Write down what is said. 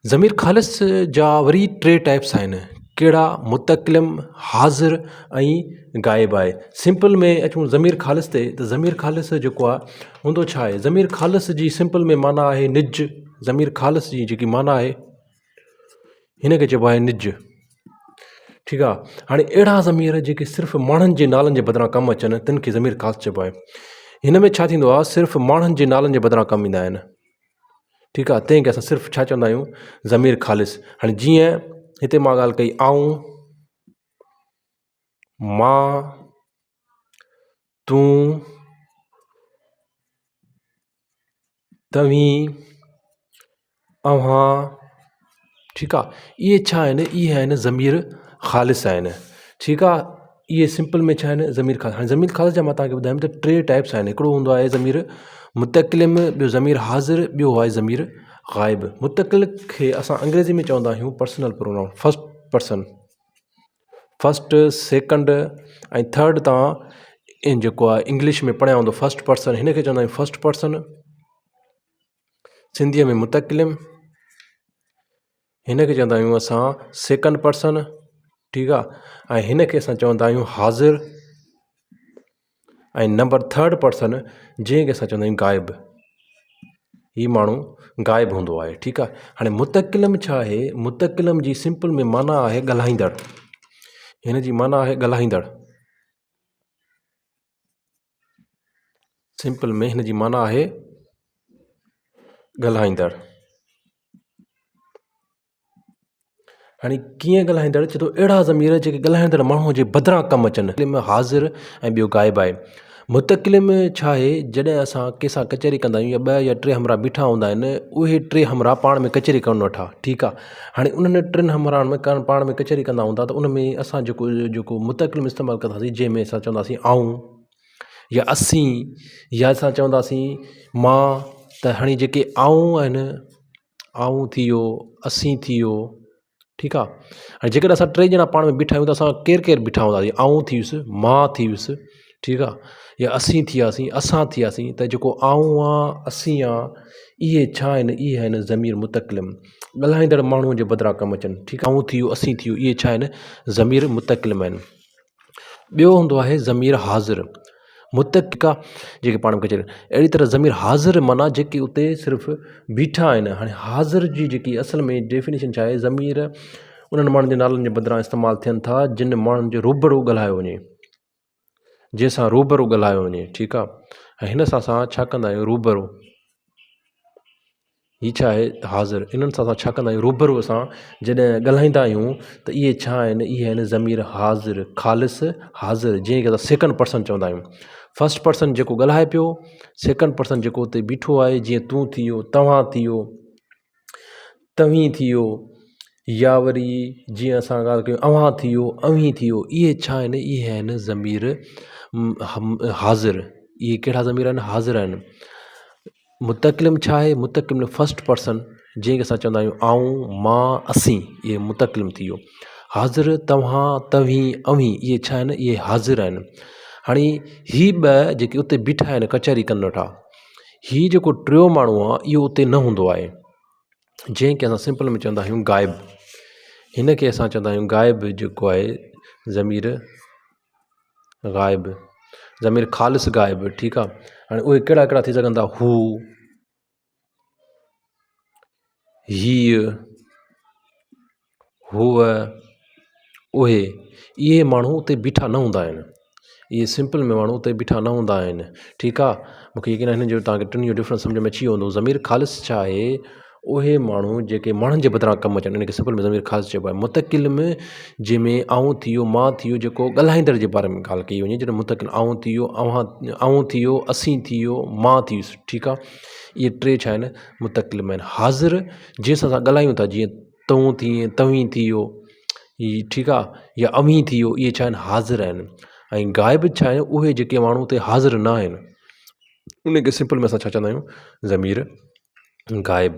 ज़मीर ख़ालिस जा वरी टे टाइप्स आहिनि कहिड़ा मुतकलिम हाज़िर ऐं ग़ाइब आहे। सिंपल में अचूं ज़मीर ख़ालिस ते त ज़मीर ख़ालिस जेको आहे हूंदो छा आहे। ज़मीर ख़ालिस जी सिंपल में माना आहे निज। ज़मीर ख़ालिस जी जेकी माना आहे हिन खे चइबो आहे निज। ठीकु आहे। हाणे अहिड़ा ज़मीर जेके सिर्फ़ु माण्हुनि जे नालनि जे बदिरां कमु अचनि तिन खे ज़मीर ख़ालिस चइबो आहे। हिन में छा थींदो आहे सिर्फ़ु माण्हुनि जे नालनि जे बदिरां कमु ईंदा आहिनि। ठीकु आहे। तंहिं खे असां सिर्फ़ु छा चवंदा आहियूं ज़मीर ख़ालिस। हाणे जीअं हिते मां ॻाल्हि कई आऊं, मां, तूं, तव्हीं, अव्हां। ठीकु आहे। इहे छा आहिनि इहे आहिनि ज़मीर ख़ालिस आहिनि। ठीकु आहे। इहे सिंपल में छा आहिनि ज़मीर ख़ालिस। हाणे ज़मीर ख़ालिस जा मां तव्हांखे ॿुधायुमि त टे टाइप्स आहिनि। हिकिड़ो हूंदो आहे ज़मीर मुतकलिम, ॿियो ज़मीर हाज़िर, ॿियो आहे ज़मीर ग़ाइब। मुतकलिम खे असां अंग्रेज़ी में चवंदा आहियूं personal pronoun, first person. First, second ऐं थर्ड तव्हां जेको आहे इंग्लिश में पढ़िया हूंदो फस्ट पर्सन, हिन खे चवंदा आहियूं फस्ट पर्सन। सिंधीअ में मुतकलिम, हिन खे चवंदा आहियूं असां सेकंड पर्सन। ठीकु आहे। ऐं हिन खे असां चवंदा आहियूं हाज़िर। ऐं नंबर थर्ड पर्सन जंहिंखे असां चवंदा आहियूं ग़ाइब। हीउ माण्हू ग़ाइब हूंदो आहे। ठीकु आहे। हाणे मुतकलिम छा आहे, मुतकलिम जी सिंपल में माना आहे ॻाल्हाईंदड़। हिन जी माना आहे ॻाल्हाईंदड़। सिंपल में हिन जी माना आहे ॻाल्हाईंदड़। हाणे कीअं ॻाल्हाईंदड़ चए थो अहिड़ा ज़मीर जेके ॻाल्हाईंदड़ माण्हूअ जे बदिरां कमु अचनि। हाज़िर ऐं ॿियो ग़ाइब आहे। मुतकलिम छा आहे जॾहिं असां कंहिंसां कचहरी कंदा आहियूं या ॿ या टे हमरा बीठा हूंदा आहिनि, उहे टे हमरा पाण में कचहरी कनि वेठा। ठीकु आहे। हाणे उन्हनि टिनि हमरानि में पाण में कचहरी कंदा हूंदा त उन में असां जेको मुतकलिम इस्तेमालु कंदासीं जंहिंमें असां चवंदासीं आऊं या असीं या असां चवंदासीं मां। त हाणे जेके आऊं आहिनि, आऊं थी वियो, असीं थी वियो। ठीकु आहे। हाणे जेकॾहिं असां टे ॼणा पाण में बीठा आहियूं त असां केरु केरु बीठा हूंदासीं, आऊं थी वियुसि, मां थी वियुसि। ठीकु आहे। या असीं थी वियासीं, असां थी वियासीं। त जेको आऊं आहे, असीं आहे, इहे छा आहिनि इहे आहिनि ज़मीर मुतकलिम, ॻाल्हाईंदड़ माण्हूअ जे बदिरां कमु अचनि। ठीकु आहे। आऊं थी वियो, असीं थी वियो, इहे छा आहिनि ज़मीर मुतकलिम आहिनि। ॿियो हूंदो आहे ज़मीर हाज़िर। मुतक़ा जेके पाण में कचहरी अहिड़ी तरह ज़मीर हाज़िर माना जेके उते सिर्फ़ु बीठा आहिनि। हाणे हाज़िर जी जेकी असल में डेफिनेशन छा आहे, ज़मीर उन्हनि माण्हुनि जे नालनि जे बदिरां इस्तेमालु थियनि था जिन माण्हुनि जो रूबरू ॻाल्हायो वञे, जंहिंसां रूबरू ॻाल्हायो वञे। ठीकु आहे। ऐं हिन सां असां छा कंदा आहियूं रूबरू, हीअ छा आहे हाज़िर। इन्हनि सां असां छा कंदा आहियूं रूबरू असां जॾहिं ॻाल्हाईंदा आहियूं त इहे छा आहिनि इहे आहिनि ज़मीर हाज़िर, ख़ालिस हाज़िर, जंहिंखे असां सेकंड पर्सन चवंदा आहियूं। फस्ट पर्सन जेको ॻाल्हाए पियो, सेकंड पर्सन जेको उते बीठो आहे, जीअं तूं थी वियो, तव्हां थी वियो, तव्हीं थी वियो, या वरी जीअं असां ॻाल्हि कयूं अव्हां थी वियो, अव्हीं थी वियो। इहे छा आहिनि इहे आहिनि ज़मीर हाज़िर। इहे कहिड़ा ज़मीर आहिनि हाज़िर आहिनि। मुतकलिम छा आहे, मुतकलिम फस्ट पर्सन जंहिंखे असां चवंदा आहियूं आऊं, मां, असीं, इहे मुतकलिम थी वियो। हाज़िर तव्हां, तव्हीं, अव्हीं, इहे छा आहिनि इहे हाज़िर आहिनि। हाणे ही ॿ जेके उते बीठा आहिनि कचहरी कनि वेठा, हीउ जेको टियों माण्हू आहे इहो उते न हूंदो आहे, जंहिंखे असां सिंपल में चवंदा आहियूं ग़ाइब। हिन खे असां चवंदा आहियूं ग़ाइब जेको आहे ज़मीर ग़ाइब, ज़मीर ख़ालिस ग़ाइब। ठीकु आहे। हाणे उहे कहिड़ा कहिड़ा थी सघनि था, हू, हीअ, हूअ, उहे। इहे माण्हू उते बीठा न हूंदा आहिनि। इहे सिंपल में माण्हू उते बीठा न हूंदा आहिनि। ठीकु आहे। मूंखे यकीन आहे हिन जो तव्हांखे टिनि जो डिफरेंस सम्झ में अची वियो हूंदो। ज़मीर ख़ालिस छा आहे, उहे माण्हू जेके माण्हुनि जे बदिरां कमु अचनि, इनखे सिंपल में ज़मीर ख़ालिस चइबो आहे। मुतकिलिम जंहिंमें आऊं थी वियो, मां थी वियो, जेको ॻाल्हाईंदड़ जे बारे में ॻाल्हि कई वञे, जॾहिं मुतकिल आऊं थी वियो, आऊं थी वियो, असीं थी वियो, मां थी वियुसि। ठीकु आहे। इहे टे छा आहिनि मुतकिलिम आहिनि। हाज़िर जंहिंसां असां ॻाल्हायूं था, जीअं तूं थी, तव्हीं थी वियो, हीअ ठीकु आहे, या अव्हीं थी वियो, इहे छा आहिनि हाज़िर आहिनि। ऐं ग़ाइब छा आहिनि उहे जेके माण्हू उते हाज़िर न आहिनि, उनखे सिंपल में असां छा चवंदा आहियूं ज़मीर ग़ाइब।